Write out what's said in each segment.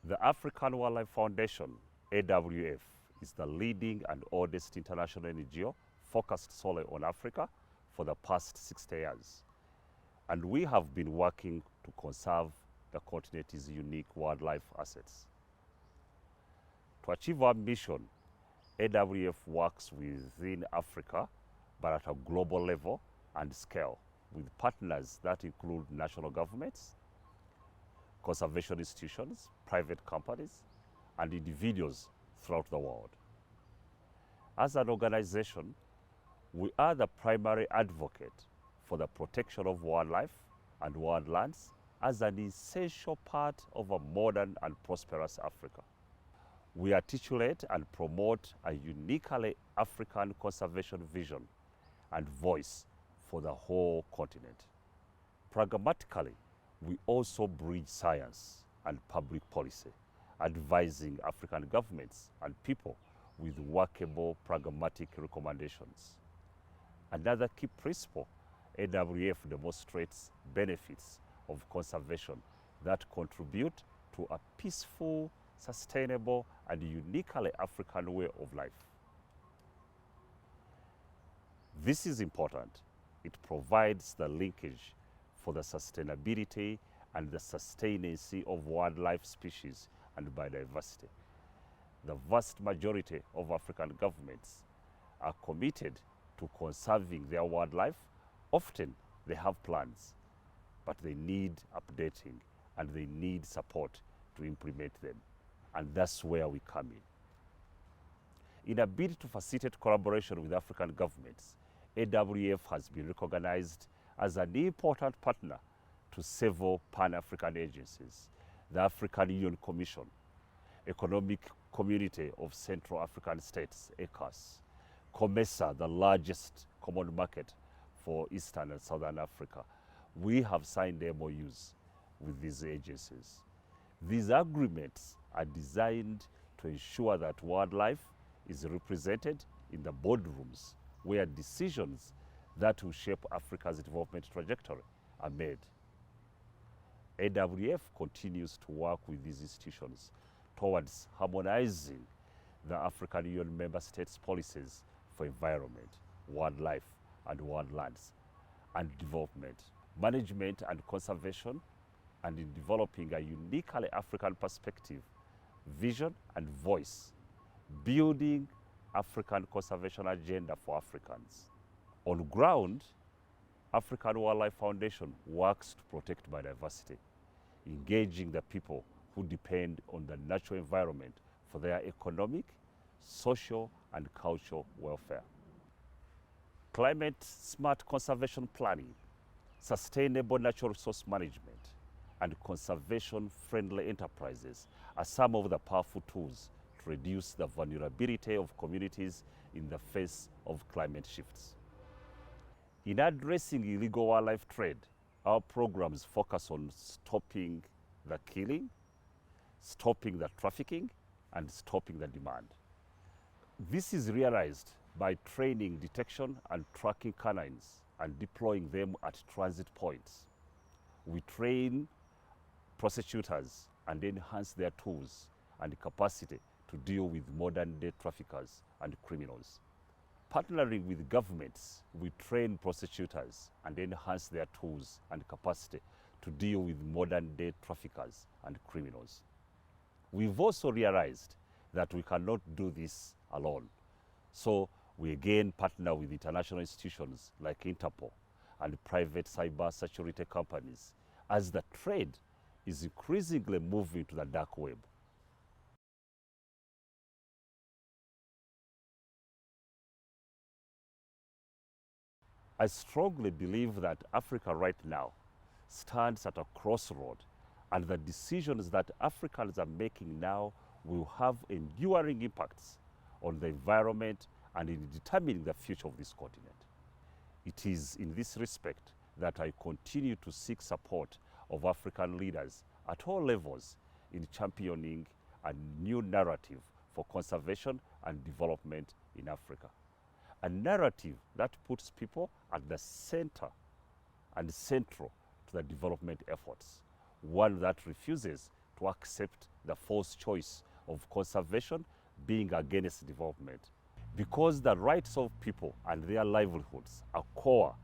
The African Wildlife Foundation, AWF, is the leading and oldest international NGO focused solely on Africa for the past 60 years. And we have been working to conserve the continent's unique wildlife assets. To achieve our mission, AWF works within Africa, but at a global level and scale, with partners that include national governments, conservation institutions, private companies, and individuals throughout the world. As an organization, we are the primary advocate for the protection of wildlife and wildlands as an essential part of a modern and prosperous Africa. We articulate and promote a uniquely African conservation vision and voice for the whole continent. Pragmatically, we also bridge science and public policy, advising African governments and people with workable, pragmatic recommendations. Another key principle, AWF demonstrates benefits of conservation that contribute to a peaceful, sustainable, and uniquely African way of life. This is important. It provides the linkage for the sustainability and the sustainability of wildlife species and biodiversity. The vast majority of African governments are committed to conserving their wildlife. Often they have plans, but they need updating and they need support to implement them. And that's where we come in. In a bid to facilitate collaboration with African governments, AWF has been recognized as an important partner to several Pan-African agencies, the African Union Commission, Economic Community of Central African States, ECOWAS, COMESA, the largest common market for Eastern and Southern Africa. We have signed MOUs with these agencies. These agreements are designed to ensure that wildlife is represented in the boardrooms where decisions that will shape Africa's development trajectory are made. AWF continues to work with these institutions towards harmonizing the African Union member states' policies for environment, wildlife, and wildlands, and development, management and conservation, and in developing a uniquely African perspective, vision, and voice, building African conservation agenda for Africans. On ground, African Wildlife Foundation works to protect biodiversity, engaging the people who depend on the natural environment for their economic, social, and cultural welfare. Climate-smart conservation planning, sustainable natural resource management, and conservation-friendly enterprises are some of the powerful tools to reduce the vulnerability of communities in the face of climate shifts. In addressing illegal wildlife trade, our programs focus on stopping the killing, stopping the trafficking, and stopping the demand. This is realized by training detection and tracking canines and deploying them at transit points. We train prosecutors and enhance their tools and capacity to deal with modern-day traffickers and criminals. Partnering with governments, we train prosecutors and enhance their tools and capacity to deal with modern-day traffickers and criminals. We've also realized that we cannot do this alone. So we again partner with international institutions like Interpol and private cyber security companies as the trade is increasingly moving to the dark web. I strongly believe that Africa right now stands at a crossroad, and the decisions that Africans are making now will have enduring impacts on the environment and in determining the future of this continent. It is in this respect that I continue to seek support of African leaders at all levels in championing a new narrative for conservation and development in Africa. A narrative that puts people at the center and central to the development efforts, one that refuses to accept the false choice of conservation being against development, because the rights of people and their livelihoods are core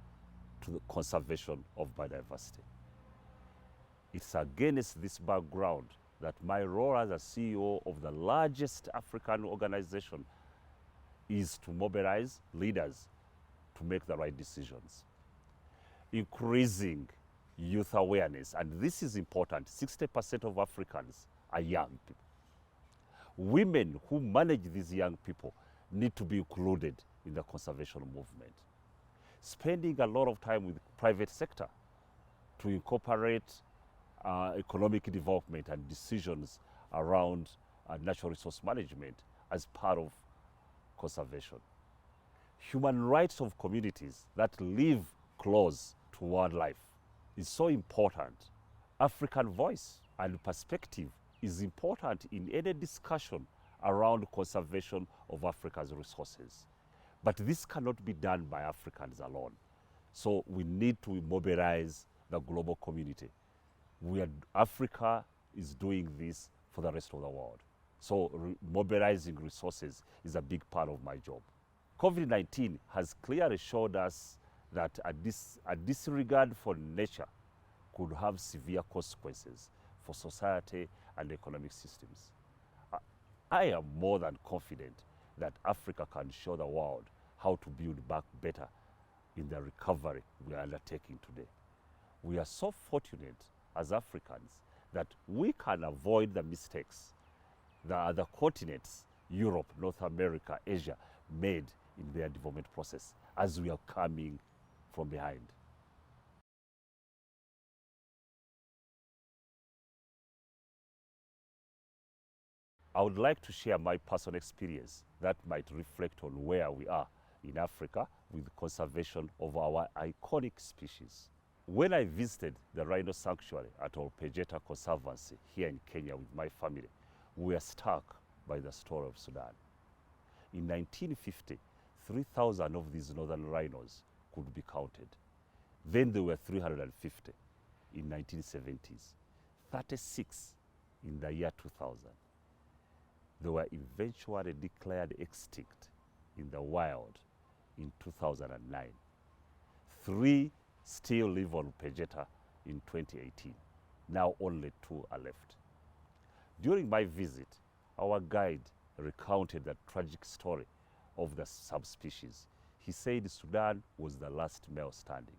to the conservation of biodiversity. It's against this background that my role as a CEO of the largest African organization is to mobilize leaders to make the right decisions. Increasing youth awareness, and this is important. 60% of Africans are young people. Women who manage these young people need to be included in the conservation movement. Spending a lot of time with private sector to incorporate economic development and decisions around natural resource management as part of conservation. Human rights of communities that live close to wildlife is so important. African voice and perspective is important in any discussion around conservation of Africa's resources. But this cannot be done by Africans alone. So we need to mobilize the global community. Africa is doing this for the rest of the world. So mobilizing resources is a big part of my job. COVID-19 has clearly showed us that a disregard for nature could have severe consequences for society and economic systems. I am more than confident that Africa can show the world how to build back better in the recovery we are undertaking today. We are so fortunate as Africans that we can avoid the mistakes the other continents, Europe, North America, Asia, made in their development process as we are coming from behind. I would like to share my personal experience that might reflect on where we are in Africa with conservation of our iconic species. When I visited the rhino sanctuary at Olpejeta Conservancy here in Kenya with my family, we were struck by the story of Sudan. In 1950, 3,000 of these northern rhinos could be counted. Then there were 350 in 1970s, 36 in the year 2000. They were eventually declared extinct in the wild in 2009. 3 still live on Pejeta in 2018. Now only 2 are left. During my visit, our guide recounted the tragic story of the subspecies. He said Sudan was the last male standing,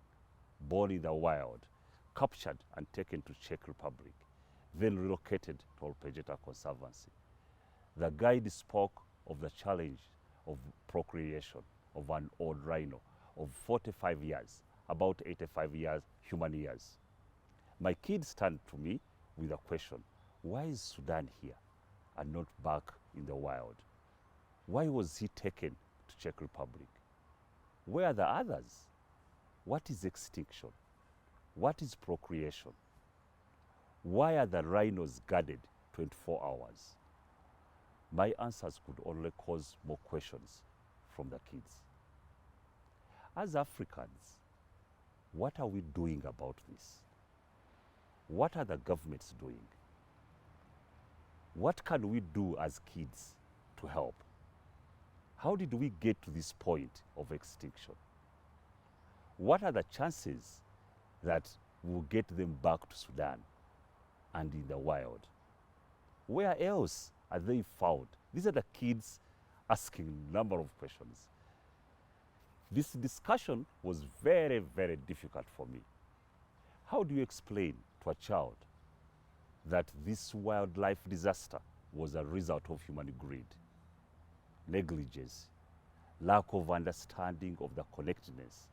born in the wild, captured and taken to Czech Republic, then relocated to Olpejeta Conservancy. The guide spoke of the challenge of procreation of an old rhino of 45 years, about 85 years, human years. My kids turned to me with a question: why is Sudan here and not back in the wild? Why was he taken to Czech Republic? Where are the others? What is extinction? What is procreation? Why are the rhinos guarded 24 hours? My answers could only cause more questions from the kids. As Africans, what are we doing about this? What are the governments doing? What can we do as kids to help? How did we get to this point of extinction? What are the chances that we'll get them back to Sudan and in the wild? Where else are they found? These are the kids asking a number of questions. This discussion was very, very difficult for me. How do you explain to a child that this wildlife disaster was a result of human greed, negligence, lack of understanding of the connectedness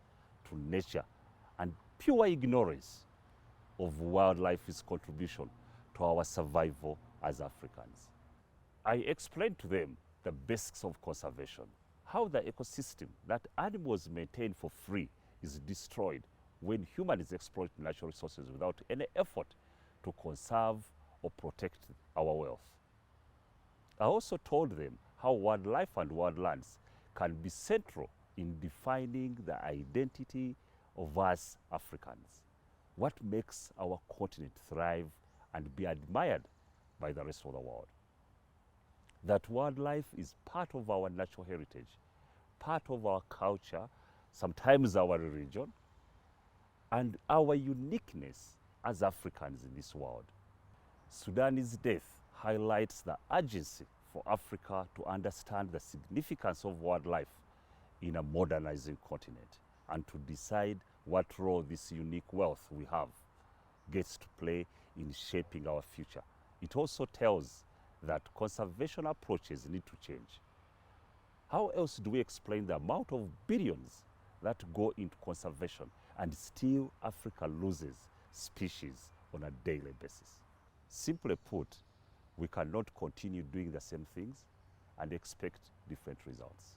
to nature, and pure ignorance of wildlife's contribution to our survival as Africans? I explained to them the basics of conservation, how the ecosystem that animals maintain for free is destroyed when humans exploit natural resources without any effort to conserve or protect our wealth. I also told them how wildlife and wildlands can be central in defining the identity of us Africans, what makes our continent thrive and be admired by the rest of the world. That wildlife is part of our natural heritage, part of our culture, sometimes our religion, and our uniqueness as Africans in this world. Sudan's death highlights the urgency for Africa to understand the significance of wildlife in a modernizing continent and to decide what role this unique wealth we have gets to play in shaping our future. It also tells that conservation approaches need to change. How else do we explain the amount of billions that go into conservation and still Africa loses species on a daily basis? Simply put, we cannot continue doing the same things and expect different results.